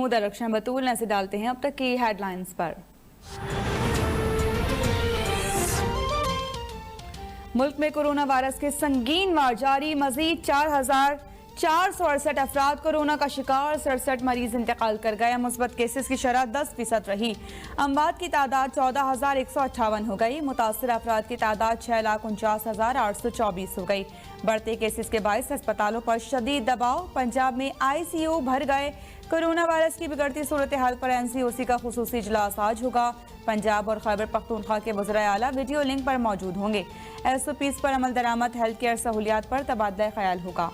महमूद अलरक्षण बतूल नजर डालते हैं अब तक की हेडलाइंस पर। मुल्क में कोरोना वायरस के संगीन वार जारी, मजीद 4,468 अफराद कोरोना का शिकार, 67 मरीज इंतकाल कर गए। मुस्बत केसेस की शरह 10% रही। अमवात की तादाद 14,158 हो गई। मुतासर अफराद की तादाद 6,49,824 हो गई। बढ़ते केसेस के बायस अस्पतालों पर शदीद दबाव, पंजाब में ICU भर गए। कोरोना वायरस की बिगड़ती सूरत हाल पर NCOC का खुसूसी इजलास आज होगा। पंजाब और खैबर पख्तूनख्वा के वज़राए आला वीडियो लिंक पर मौजूद होंगे। SOPs पर अमल दरामद, हेल्थ केयर सहूलियात पर तबादला ख्याल होगा।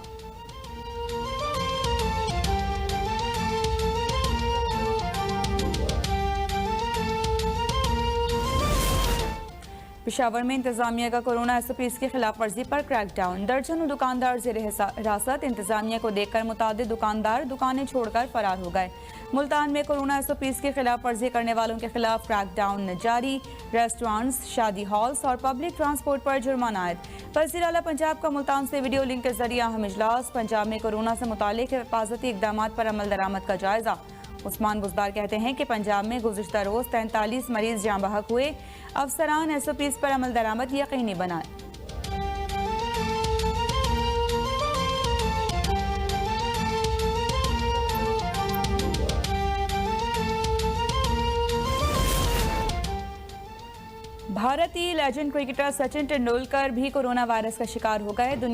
पेशावर में इंतजामिया का कोरोना SOPs की खिलाफ वर्जी पर क्रैकडाउन, दर्जनों दुकानदार जेर हिरासत। इंतजामिया को देखकर मुतादिद दुकानदार दुकानें छोड़कर फरार हो गए। मुल्तान में कोरोना SOPs की खिलाफ वर्जी करने वालों के खिलाफ क्रैकडाउन जारी। रेस्टोरेंट्स, शादी हॉल्स और पब्लिक ट्रांसपोर्ट पर जुर्माना आयद। वज़ीर आला पंजाब का मुल्तान से वीडियो लिंक के जरिए अहम इजलास। पंजाब में कोरोना से मुतालिक हिफाजती इकदाम पर अमल दरामद का जायजा। उस्मान बुज़दार कहते हैं कि पंजाब में गुज़िश्ता रोज़ 43 मरीज जाँ बहक हुए। अफसरान SOPs पर अमल दरामद यकीनी बनाए। भारतीय लेजेंड क्रिकेटर सचिन तेंदुलकर भी कोरोना वायरस का शिकार हो गए।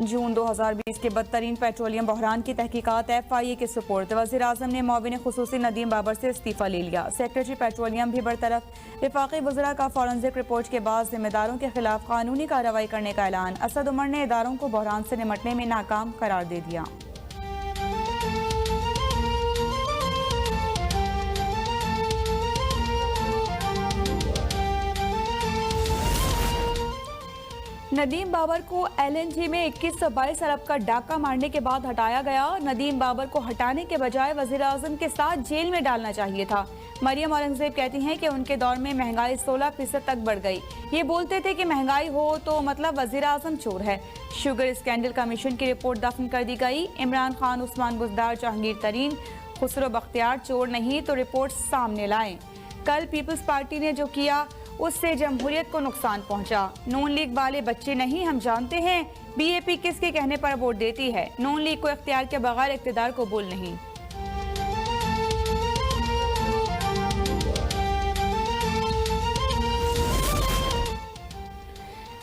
जून 2020 के बदतरीन पेट्रोलियम बहरान की तहकीकात FIA के सुपुर्द। वज़ीर आज़म ने मुआविन खुसूसी नदीम बाबर से इस्तीफ़ा ले लिया। सेक्रेटरी पेट्रोलियम भी बरतरफ। वफाकी वज़रा का फॉरेंसिक रिपोर्ट के बाद जिम्मेदारों के खिलाफ कानूनी कार्रवाई करने का ऐलान। असद उमर ने इदारों को बहरान से निमटने में नाकाम करार दे दिया। नदीम बाबर को LNG में 2122 अरब का डाका मारने के बाद हटाया गया। नदीम बाबर को हटाने के बजाय वज़ीर आज़म के साथ जेल में डालना चाहिए था। मरियम औरंगजेब कहती हैं कि उनके दौर में महंगाई 16% तक बढ़ गई। ये बोलते थे कि महंगाई हो तो मतलब वज़ीर आज़म चोर है। शुगर स्कैंडल कमीशन की रिपोर्ट दफन कर दी गई। इमरान खान, उस्मान बुज़दार, जहांगीर तरीन, खुसरो बख्तियार चोर नहीं तो रिपोर्ट सामने लाएं। कल पीपल्स पार्टी ने जो किया उससे जमहूरियत को नुकसान पहुंचा। नून लीग वाले बच्चे नहीं, हम जानते हैं BAP किसके कहने पर वोट देती है। नून लीग को इख्तियार के बगैर इक़्तिदार कबूल नहीं।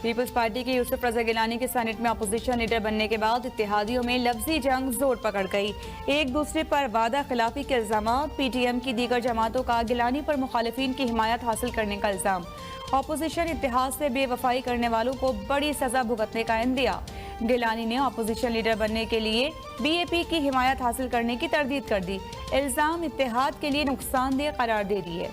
पीपल्स पार्टी के यूसुफ रज़ा गिलानी के सेनेट में अपोजिशन लीडर बनने के बाद इत्तेहादियों में लफ्जी जंग जोर पकड़ गई। एक दूसरे पर वादा खिलाफी के इल्जाम। PTM की दीगर जमातों का गिलानी पर मुखालिफिन की हिमायत हासिल करने का इल्जाम। अपोजिशन इत्तेहाद से बेवफाई करने वालों को बड़ी सजा भुगतने का इंदिया। गिलानी ने अपोजिशन लीडर बनने के लिए BAP की हिमायत हासिल करने की तरदीद कर दी। इल्जाम इत्तेहाद के लिए नुकसानदेह करार दे दिए।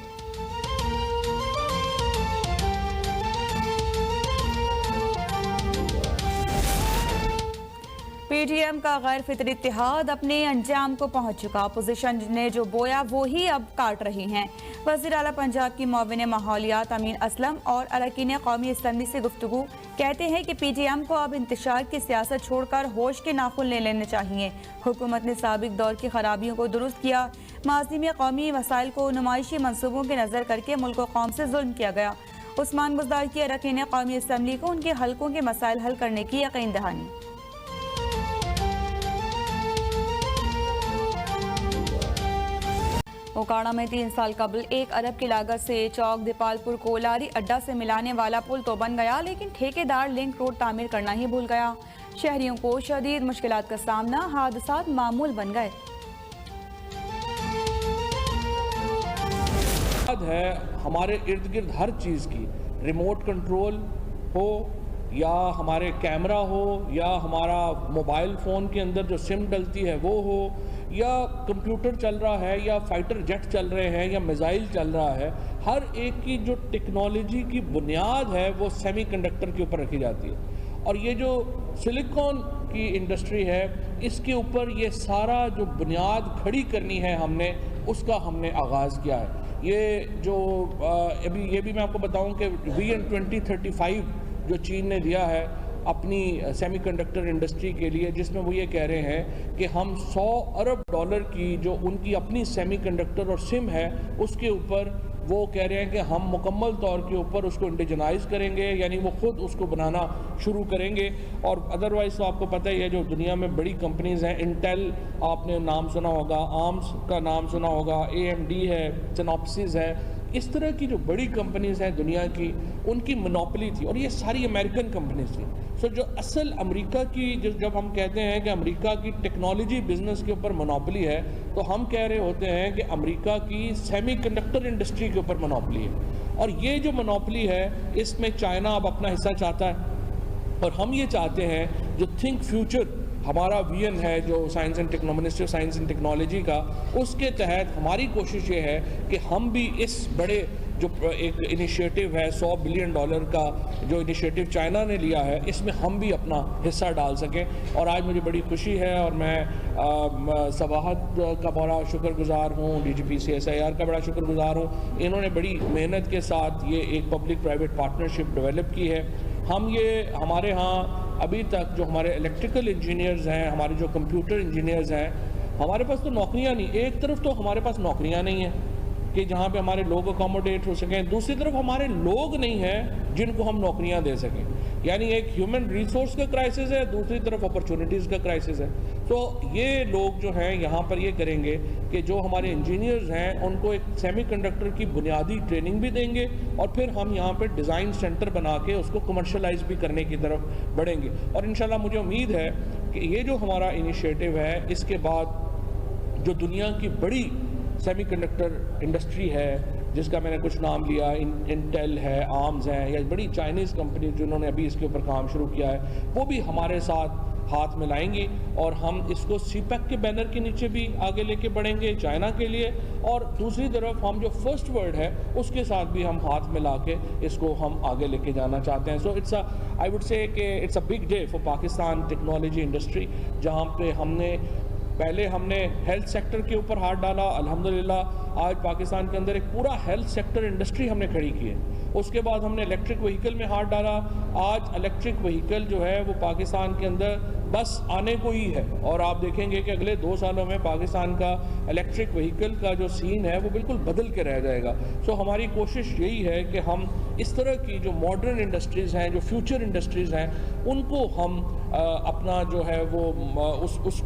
PTM का गैर फितरी इत्तेहाद अपने अंजाम को पहुंच चुका। अपोजिशन ने जो बोया वो ही अब काट रही हैं। वज़ीर आला पंजाब की मुआविन माहौलियात अमीन असलम और अरकान कौमी असम्बली से गुफ्तगू कहते हैं कि PTM को अब इंतशार की सियासत छोड़कर होश के नाखुन ले लेने चाहिए। हुकूमत ने साबिक दौर की खराबियों को दुरुस्त किया। माज़ी में कौमी वसाइल को नुमाइशी मनसूबों के नज़र करके मुल्क व कौम से जुल्म किया गया। उस्मान बुज़दार की अरकान कौमी असम्बली को उनके हलकों के मसाइल हल करने की यकीन दहानी। ओकाड़ा में 3 साल कबल 1 अरब की लागत से चौक दीपालपुर को लारी अड्डा से मिलाने वाला पुल तो बन गया, लेकिन ठेकेदार लिंक रोड तामीर करना ही भूल गया। शहरियों को शदीद मुश्किलात का सामना, हादसात मामूल बन गए। है हमारे इर्द गिर्द हर चीज़ की, रिमोट कंट्रोल हो या हमारे कैमरा हो या हमारा मोबाइल फ़ोन के अंदर जो सिम डलती है वो हो या कंप्यूटर चल रहा है या फाइटर जेट चल रहे हैं या मिसाइल चल रहा है, हर एक की जो टेक्नोलॉजी की बुनियाद है वो सेमीकंडक्टर के ऊपर रखी जाती है। और ये जो सिलिकॉन की इंडस्ट्री है इसके ऊपर ये सारा जो बुनियाद खड़ी करनी है हमने, उसका हमने आगाज़ किया है। ये जो अभी ये भी मैं आपको बताऊं कि Vision 2035 जो चीन ने दिया है अपनी सेमीकंडक्टर इंडस्ट्री के लिए, जिसमें वो ये कह रहे हैं कि हम $100 अरब की जो उनकी अपनी सेमीकंडक्टर और सिम है उसके ऊपर वो कह रहे हैं कि हम मुकम्मल तौर के ऊपर उसको इंडिजनाइज करेंगे, यानी वो खुद उसको बनाना शुरू करेंगे। और अदरवाइज़ तो आपको पता ही है जो दुनिया में बड़ी कंपनीज़ हैं, इंटेल आपने नाम सुना होगा, आर्म्स का नाम सुना होगा, AMD है, सिनॉप्सिस है, इस तरह की जो बड़ी कंपनीज़ हैं दुनिया की, उनकी मोनोपोली थी और ये सारी अमेरिकन कंपनीज थी। सो जो असल अमेरिका की जब हम कहते हैं कि अमेरिका की टेक्नोलॉजी बिजनेस के ऊपर मोनोपोली है, तो हम कह रहे होते हैं कि अमेरिका की सेमीकंडक्टर इंडस्ट्री के ऊपर मोनोपोली है। और ये जो मोनोपोली है इसमें चाइना अब अपना हिस्सा चाहता है और हम ये चाहते हैं जो थिंक फ्यूचर हमारा विजन है, जो science and ministry of science and technology का, उसके तहत हमारी कोशिश ये है कि हम भी इस बड़े जो एक इनिशिएटिव है $100 बिलियन का जो इनिशिएटिव चाइना ने लिया है, इसमें हम भी अपना हिस्सा डाल सकें। और आज मुझे बड़ी खुशी है और मैं सबाहत का बड़ा शुक्रगुजार हूँ, DGP CSIR का बड़ा शुक्रगुजार हूँ। इन्होंने बड़ी मेहनत के साथ ये एक पब्लिक प्राइवेट पार्टनरशिप डेवलप की है। हम ये हमारे यहाँ अभी तक जो हमारे इलेक्ट्रिकल इंजीनियर्स हैं, हमारे जो कंप्यूटर इंजीनियर्स हैं, हमारे पास तो नौकरियां नहीं, एक तरफ तो हमारे पास नौकरियां नहीं हैं कि जहाँ पे हमारे लोग अकोमोडेट हो सकें, दूसरी तरफ हमारे लोग नहीं हैं जिनको हम नौकरियां दे सकें। यानी एक ह्यूमन रिसोर्स का क्राइसिस है, दूसरी तरफ अपॉर्चुनिटीज़ का क्राइसिस है। तो ये लोग जो हैं यहाँ पर ये करेंगे कि जो हमारे इंजीनियर्स हैं उनको एक सेमीकंडक्टर की बुनियादी ट्रेनिंग भी देंगे और फिर हम यहाँ पर डिज़ाइन सेंटर बना के उसको कमर्शलाइज भी करने की तरफ बढ़ेंगे। और इंशाल्लाह मुझे उम्मीद है कि ये जो हमारा इनिशिएटिव है, इसके बाद जो दुनिया की बड़ी सेमीकंडक्टर इंडस्ट्री है, जिसका मैंने कुछ नाम लिया, इंटेल है, आर्म्स हैं, या बड़ी चाइनीज़ कंपनी जिन्होंने अभी इसके ऊपर काम शुरू किया है, वो भी हमारे साथ हाथ मिलाएंगी और हम इसको CPEC के बैनर के नीचे भी आगे लेके बढ़ेंगे चाइना के लिए। और दूसरी तरफ हम जो फर्स्ट वर्ल्ड है उसके साथ भी हम हाथ मिला के इसको हम आगे लेके जाना चाहते हैं। सो आई वुड से कि it's a big day for Pakistan technology industry, जहाँ पे पहले हमने हेल्थ सेक्टर के ऊपर हाथ डाला। अल्हम्दुलिल्लाह आज पाकिस्तान के अंदर एक पूरा हेल्थ सेक्टर इंडस्ट्री हमने खड़ी की है। उसके बाद हमने इलेक्ट्रिक व्हीकल में हाथ डाला। आज इलेक्ट्रिक व्हीकल जो है वो पाकिस्तान के अंदर बस आने को ही है और आप देखेंगे कि अगले 2 सालों में पाकिस्तान का इलेक्ट्रिक व्हीकल का जो सीन है वो बिल्कुल बदल के रह जाएगा। सो हमारी कोशिश यही है कि हम इस तरह की जो मॉडर्न इंडस्ट्रीज़ हैं, जो फ्यूचर इंडस्ट्रीज़ हैं, उनको हम अपना जो है वो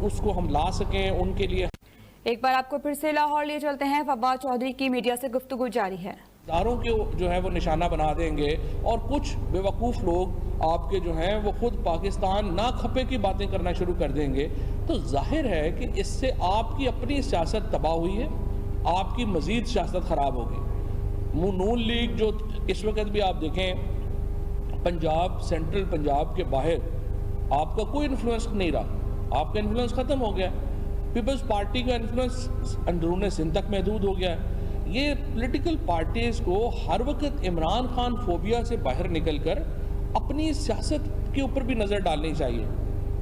उसको हम ला सकें उनके लिए। एक बार आपको फिर से लाहौर ले चलते हैं। फवाद चौधरी की मीडिया से गुफ्तगू जारी है। दारों के जो है वो निशाना बना देंगे और कुछ बेवकूफ़ लोग आपके जो हैं वो खुद पाकिस्तान ना खपे की बातें करना शुरू कर देंगे, तो जाहिर है कि इससे आपकी अपनी सियासत तबाह हुई है, आपकी मज़ीद सियासत ख़राब होगी। नून लीग जो इस वक्त भी आप देखें पंजाब, सेंट्रल पंजाब के बाहर आपका कोई इन्फ्लुएंस नहीं रहा, आपका इन्फ्लुएंस ख़त्म हो गया। पीपल्स पार्टी का इन्फ्लुएंस अंदरून सिंध तक महदूद हो गया है। ये पॉलिटिकल पार्टीज़ को हर वक्त इमरान खान फोबिया से बाहर निकलकर अपनी सियासत के ऊपर भी नज़र डालनी चाहिए।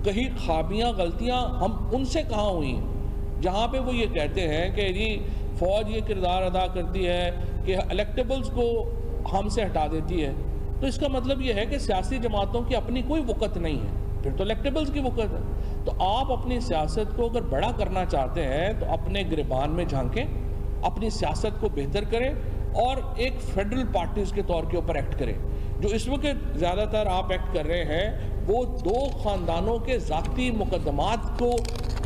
कहीं खामियां गलतियां हम उनसे कहाँ हुई हैं जहाँ पे वो ये कहते हैं कि जी फ़ौज ये किरदार अदा करती है कि इलेक्टेबल्स को हमसे हटा देती है, तो इसका मतलब ये है कि सियासी जमातों की अपनी कोई वक़्त नहीं है, फिर तो इलेक्टेबल्स की वक़्त है। तो आप अपनी सियासत को अगर बड़ा करना चाहते हैं तो अपने गिरबान में झांकें, अपनी सियासत को बेहतर करें और एक फेडरल पार्टीज़ के तौर के ऊपर एक्ट करें। जो इस वक्त ज़्यादातर आप एक्ट कर रहे हैं वो 2 ख़ानदानों के ज़ाती मुकदमात को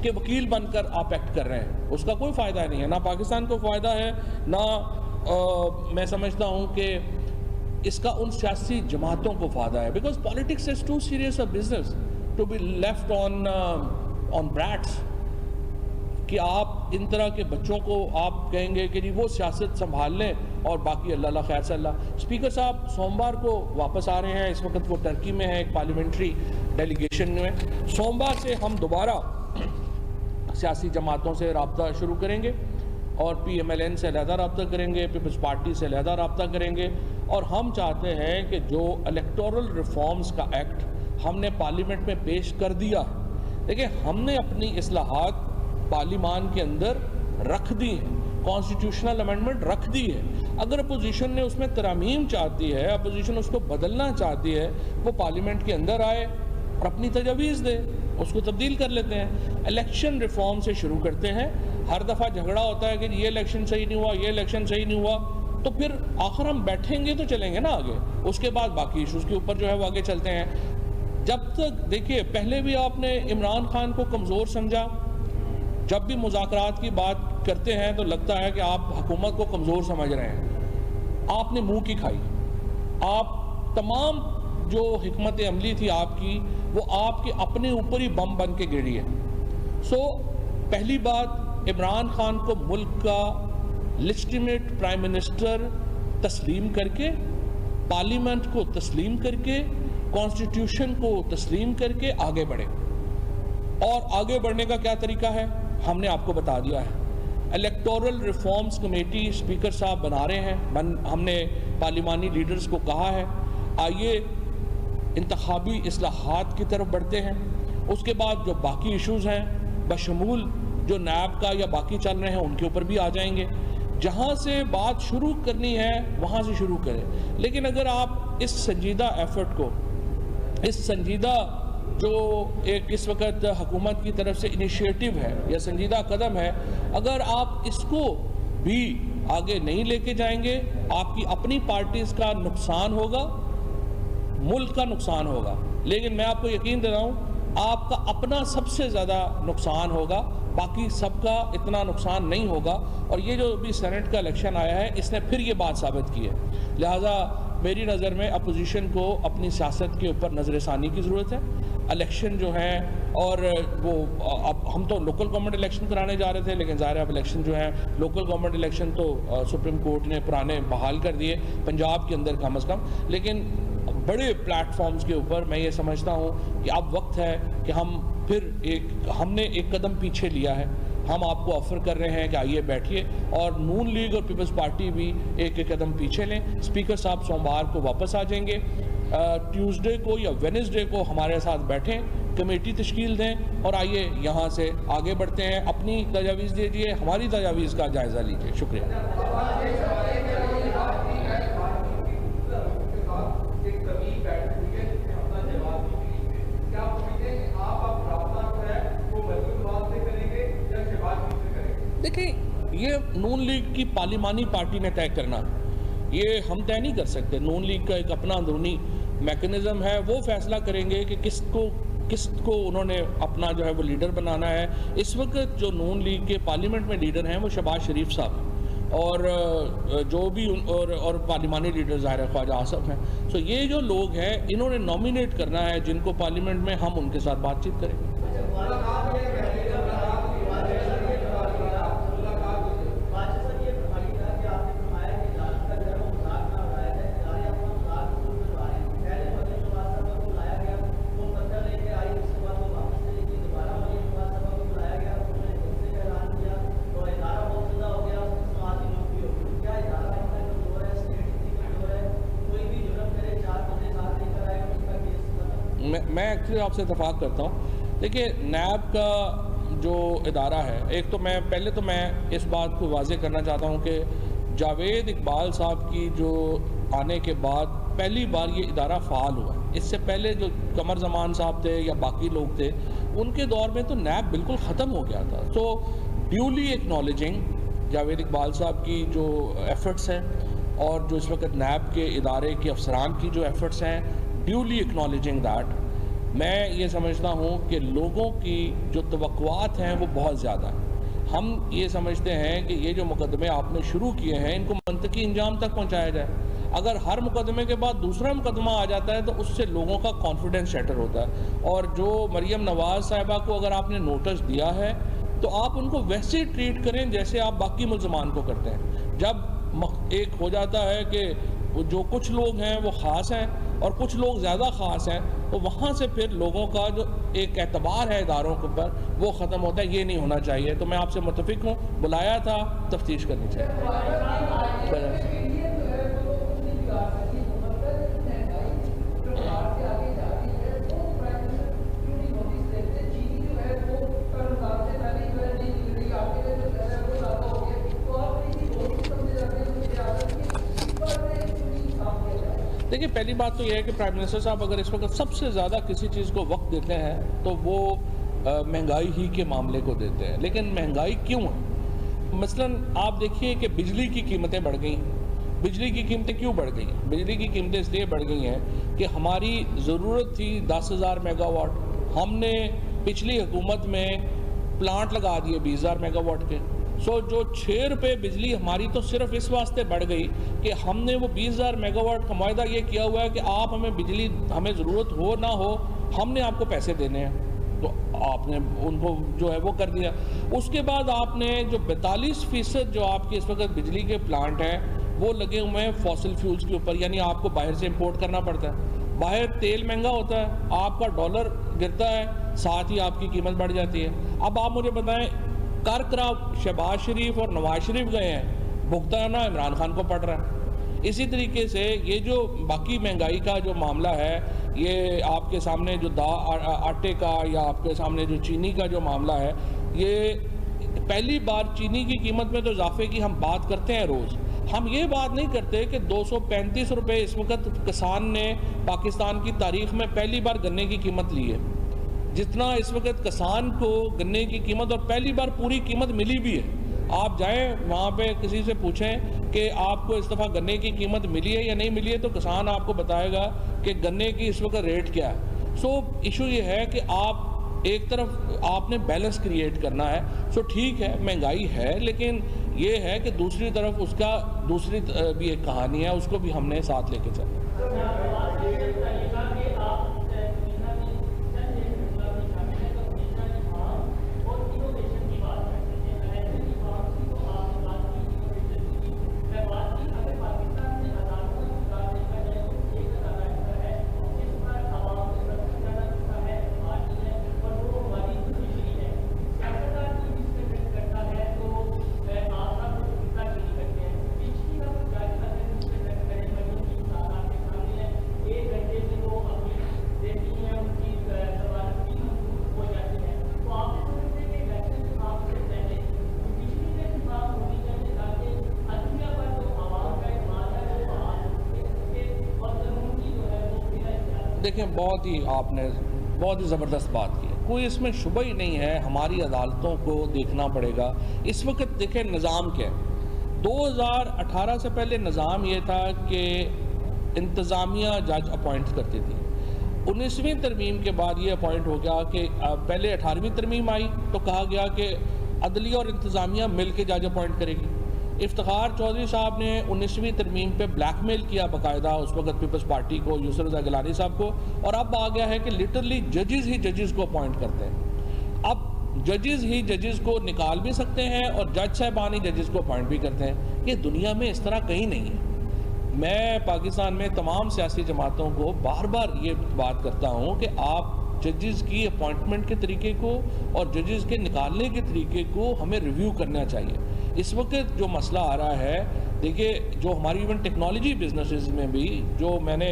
के वकील बनकर आप एक्ट कर रहे हैं, उसका कोई फ़ायदा नहीं है, ना पाकिस्तान को फ़ायदा है, ना मैं समझता हूँ कि इसका उन सियासी जमातों को फ़ायदा है। Because politics is too serious a business to be left on brats, कि आप इन तरह के बच्चों को आप कहेंगे कि जी वो सियासत संभाल लें और बाकी अल्लाह खैर से अल्लाह। स्पीकर साहब सोमवार को वापस आ रहे हैं, इस वक्त वो टर्की में है एक पार्लियामेंट्री डेलीगेशन में। सोमवार से हम दोबारा सियासी जमातों से रब्ता शुरू करेंगे और PMLN से अलहदा रब्ता करेंगे, पीपल्स पार्टी से अलहदा रब्ता करेंगे। और हम चाहते हैं कि जो इलेक्टोरल रिफॉर्म्स का एक्ट हमने पार्लियामेंट में पेश कर दिया, देखिए हमने अपनी इस्लाहात पार्लिमान के अंदर रख दी हैं, कॉन्स्टिट्यूशनल अमेंडमेंट रख दी है। अगर अपोजिशन ने उसमें तरमीम चाहती है, अपोजिशन उसको बदलना चाहती है, वो पार्लियामेंट के अंदर आए और अपनी तजावीज़ दे, उसको तब्दील कर लेते हैं। इलेक्शन रिफॉर्म से शुरू करते हैं। हर दफ़ा झगड़ा होता है कि ये इलेक्शन सही नहीं हुआ, ये इलेक्शन सही नहीं हुआ, तो फिर आखिर हम बैठेंगे तो चलेंगे ना आगे, उसके बाद बाकी इशूज़ के ऊपर जो है वो आगे चलते हैं। जब तक देखिए, पहले भी आपने इमरान खान को कमज़ोर समझा, जब भी मुज़ाकरात की बात करते हैं तो लगता है कि आप हुकूमत को कमज़ोर समझ रहे हैं। आपने मुंह की खाई, आप तमाम जो हिकमत अमली थी आपकी, वो आपके अपने ऊपर ही बम बन के गिरी है। पहली बात, इमरान खान को मुल्क का लेजिटिमेट प्राइम मिनिस्टर तस्लीम करके, पार्लियामेंट को तस्लीम करके, कॉन्स्टिट्यूशन को तस्लीम करके आगे बढ़े। और आगे बढ़ने का क्या तरीका है हमने आपको बता दिया है। इलेक्टोरल रिफॉर्म्स कमेटी स्पीकर साहब बना रहे हैं। हमने पार्लिमानी लीडर्स को कहा है, आइए इंतखाबी इस्लाहात की तरफ बढ़ते हैं। उसके बाद जो बाकी इश्यूज़ हैं, बशमूल जो नैब का या बाकी चल रहे हैं, उनके ऊपर भी आ जाएंगे। जहाँ से बात शुरू करनी है वहाँ से शुरू करें। लेकिन अगर आप इस संजीदा एफर्ट को, इस संजीदा जो एक इस वक्त हुकूमत की तरफ से इनिशिएटिव है या संजीदा कदम है, अगर आप इसको भी आगे नहीं लेके जाएंगे, आपकी अपनी पार्टीज़ का नुकसान होगा, मुल्क का नुकसान होगा। लेकिन मैं आपको यकीन दे रहा हूँ, आपका अपना सबसे ज़्यादा नुकसान होगा, बाकी सबका इतना नुकसान नहीं होगा। और ये जो भी सेनेट का इलेक्शन आया है, इसने फिर ये बात साबित की है। लिहाजा मेरी नज़र में अपोजिशन को अपनी सियासत के ऊपर नज़रसानी की ज़रूरत है। इलेक्शन जो है, और वो अब हम तो लोकल गवर्नमेंट इलेक्शन कराने जा रहे थे, लेकिन ज़ाहिर है अब इलेक्शन जो है, लोकल गवर्नमेंट इलेक्शन तो सुप्रीम कोर्ट ने पुराने बहाल कर दिए, पंजाब के अंदर कम अज़ कम। लेकिन बड़े प्लेटफॉर्म्स के ऊपर मैं ये समझता हूँ कि अब वक्त है कि हम फिर हमने एक कदम पीछे लिया है। हम आपको ऑफ़र कर रहे हैं कि आइए बैठिए, और नून लीग और पीपल्स पार्टी भी एक कदम पीछे लें। स्पीकर साहब सोमवार को वापस आ जाएंगे, ट्यूसडे को या वेडनेसडे को हमारे साथ बैठें, कमेटी तश्कील दें और आइए यहाँ से आगे बढ़ते हैं। अपनी तजावीज़ दीजिए, हमारी तजावीज़ का जायज़ा लीजिए। शुक्रिया। देखिए, ये नून लीग की पार्लिमानी पार्टी ने तय करना है, ये हम तय नहीं कर सकते। नून लीग का एक अपना अंदरूनी मैकेनिज़्म है, वो फैसला करेंगे कि किसको उन्होंने अपना जो है वो लीडर बनाना है। इस वक्त जो नून लीग के पार्लियामेंट में लीडर हैं वो शहबाज शरीफ साहब, और जो भी और पार्लिमानी लीडर ज़ाहिर ख्वाजा आसफ हैं। तो ये जो लोग हैं, इन्होंने नॉमिनेट करना है जिनको पार्लियामेंट में, हम उनके साथ बातचीत करेंगे। मैं एक्चुअली आपसे इत्तेफाक करता हूँ। देखिए, नैब का जो इदारा है, एक तो मैं इस बात को वाज़ेह करना चाहता हूँ कि जावेद इकबाल साहब की जो आने के बाद पहली बार ये इदारा फ़ाल हुआ। इससे पहले जो कमर ज़मान साहब थे या बाकी लोग थे, उनके दौर में तो नैब बिल्कुल ख़त्म हो गया था। तो ड्यूली एक्नॉलेजिंग जावेद इकबाल साहब की जो एफ़र्ट्स हैं, और जो इस वक्त नैब के इदारे के अफसरान की जो एफ़र्ट्स हैं, ड्यूली एक्नॉलेजिंग दैट, मैं ये समझता हूँ कि लोगों की जो तवक्कुआत हैं वो बहुत ज़्यादा हैं। हम ये समझते हैं कि ये जो मुकदमे आपने शुरू किए हैं, इनको मंतकी इंजाम तक पहुँचाया जाए। अगर हर मुकदमे के बाद दूसरा मुकदमा आ जाता है तो उससे लोगों का कॉन्फिडेंस शैटर होता है। और जो मरियम नवाज़ साहिबा को अगर आपने नोटिस दिया है, तो आप उनको वैसे ही ट्रीट करें जैसे आप बाकी मुल्ज़मान को करते हैं। जब एक हो जाता है कि जो कुछ लोग हैं वो ख़ास हैं और कुछ लोग ज़्यादा ख़ास हैं, तो वहाँ से फिर लोगों का जो एक एतबार है इदारों के ऊपर, वो ख़त्म होता है। ये नहीं होना चाहिए। तो मैं आपसे मुत्तफ़िक़ हूँ, बुलाया था, तफ्तीश करनी चाहिए। देखिए, पहली बात तो यह है कि प्राइम मिनिस्टर साहब अगर इस वक्त सबसे ज़्यादा किसी चीज़ को वक्त देते हैं तो वो महंगाई ही के मामले को देते हैं। लेकिन महंगाई क्यों है? मसलन आप देखिए कि बिजली की कीमतें बढ़ गई। बिजली की कीमतें क्यों बढ़ गई? बिजली की कीमतें इसलिए बढ़ गई हैं कि हमारी ज़रूरत थी 10,000 मेगावाट, हमने पिछली हुकूमत में प्लांट लगा दिए 20,000 मेगावाट के। सो जो 6 रुपये बिजली हमारी तो सिर्फ इस वास्ते बढ़ गई कि हमने वो 20,000 मेगावाट का मुआहदा ये किया हुआ है कि आप हमें बिजली, हमें ज़रूरत हो ना हो, हमने आपको पैसे देने हैं। तो आपने उनको जो है वो कर दिया। उसके बाद आपने जो 42% जो आपके इस वक्त बिजली के प्लांट हैं वो लगे हुए हैं फॉसिल फ्यूल्स के ऊपर, यानी आपको बाहर से इंपोर्ट करना पड़ता है। बाहर तेल महंगा होता है, आपका डॉलर गिरता है, साथ ही आपकी कीमत बढ़ जाती है। अब आप मुझे बताएं, कर शहबाज शरीफ और नवाज शरीफ गए हैं, भुगताना इमरान खान को पड़ रहा है। इसी तरीके से ये जो बाकी महंगाई का जो मामला है, ये आपके सामने जो आटे का या आपके सामने जो चीनी का जो मामला है, ये पहली बार चीनी की कीमत में तो इजाफे की हम बात करते हैं रोज़। हम ये बात नहीं करते कि 235 रुपये इस वक्त किसान ने पाकिस्तान की तारीख में पहली बार गन्ने की कीमत ली है। जितना इस वक्त किसान को गन्ने की कीमत, और पहली बार पूरी कीमत मिली भी है। आप जाएं वहाँ पे किसी से पूछें कि आपको इस दफ़ा गन्ने की कीमत मिली है या नहीं मिली है, तो किसान आपको बताएगा कि गन्ने की इस वक्त रेट क्या है। सो इशू ये है कि आप एक तरफ आपने बैलेंस क्रिएट करना है। सो ठीक है, महंगाई है, लेकिन ये है कि दूसरी तरफ उसका दूसरी भी एक कहानी है, उसको भी हमने साथ लेके चलना। देखें, बहुत ही ज़बरदस्त बात की है, कोई इसमें शुबा ही नहीं है। हमारी अदालतों को देखना पड़ेगा। इस वक्त देखें निज़ाम क्या है। 2018 से पहले निज़ाम ये था कि इंतज़ामिया जज अपॉइंट करती थी। 19वीं तरमीम के बाद ये अपॉइंट हो गया कि पहले 18वीं तरमीम आई तो कहा गया कि अदलिया और इंतज़ामिया मिल के जज अपॉइंट करेगी। इफ्तिखार चौधरी साहब ने 19वीं तरमीम पे ब्लैकमेल किया बाकायदा उस वक्त पीपल्स पार्टी को, यूसुफ रज़ा गिलानी साहब को, और अब आ गया है कि लिटरली जजेस ही जजेस को अपॉइंट करते हैं। अब जजेस ही जजेस को निकाल भी सकते हैं और जज साहबान ही जजेस को अपॉइंट भी करते हैं। ये दुनिया में इस तरह कहीं नहीं है। मैं पाकिस्तान में तमाम सियासी जमातों को बार बार ये बात करता हूँ कि आप जजेस की अपॉइंटमेंट के तरीके को और जजेस के निकालने के तरीके को हमें रिव्यू करना चाहिए। इस वक्त जो मसला आ रहा है, देखिए, जो हमारी इवन टेक्नोलॉजी बिजनेसेस में भी, जो मैंने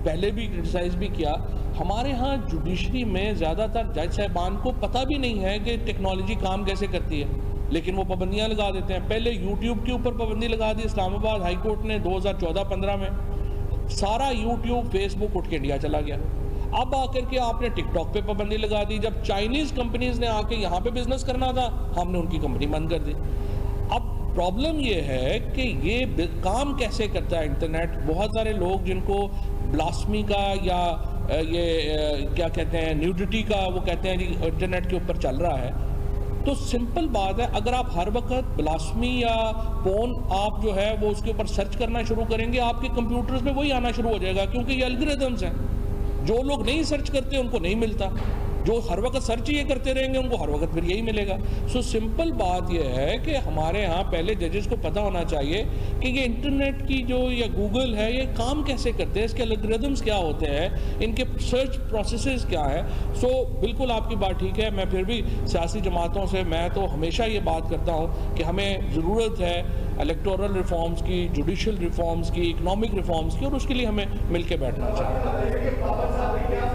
पहले भी क्रिटिसाइज़ भी किया, हमारे यहाँ जुडिशरी में ज़्यादातर जज साहबान को पता भी नहीं है कि टेक्नोलॉजी काम कैसे करती है, लेकिन वो पाबंदियाँ लगा देते हैं। पहले यूट्यूब के ऊपर पाबंदी लगा दी इस्लामाबाद हाई कोर्ट ने 2014-15 में। सारा यूट्यूब फेसबुक उठ के इंडिया चला गया। अब आकर के आपने टिकटॉक पे पाबंदी लगा दी। जब चाइनीज़ कंपनीज ने आके यहाँ पे बिजनेस करना था, हमने उनकी कंपनी बंद कर दी। अब प्रॉब्लम ये है कि ये काम कैसे करता है इंटरनेट। बहुत सारे लोग जिनको ब्लास्मी का या ये क्या कहते हैं, न्यूडिटी का, वो कहते हैं जी इंटरनेट के ऊपर चल रहा है। तो सिंपल बात है, अगर आप हर वक्त ब्लास्मी या पोन आप जो है वो उसके ऊपर सर्च करना शुरू करेंगे, आपके कंप्यूटर्स में वही आना शुरू हो जाएगा, क्योंकि ये एल्गोरिथम्स हैं। जो लोग नहीं सर्च करते उनको नहीं मिलता, जो हर वक्त सर्च ये करते रहेंगे उनको हर वक्त फिर यही मिलेगा। सो सिंपल बात ये है कि हमारे यहाँ पहले जजेस को पता होना चाहिए कि ये इंटरनेट की जो या गूगल है ये काम कैसे करते हैं, इसके एल्गोरिथम्स क्या होते हैं, इनके सर्च प्रोसेसेस क्या है। सो बिल्कुल आपकी बात ठीक है। मैं फिर भी सियासी जमातों से मैं तो हमेशा ये बात करता हूँ कि हमें ज़रूरत है इलेक्टोरल रिफॉर्म्स की, जुडिशल रिफॉर्म्स की, इकनॉमिक रिफॉर्म्स की, और उसके लिए हमें मिल के बैठना चाहिए।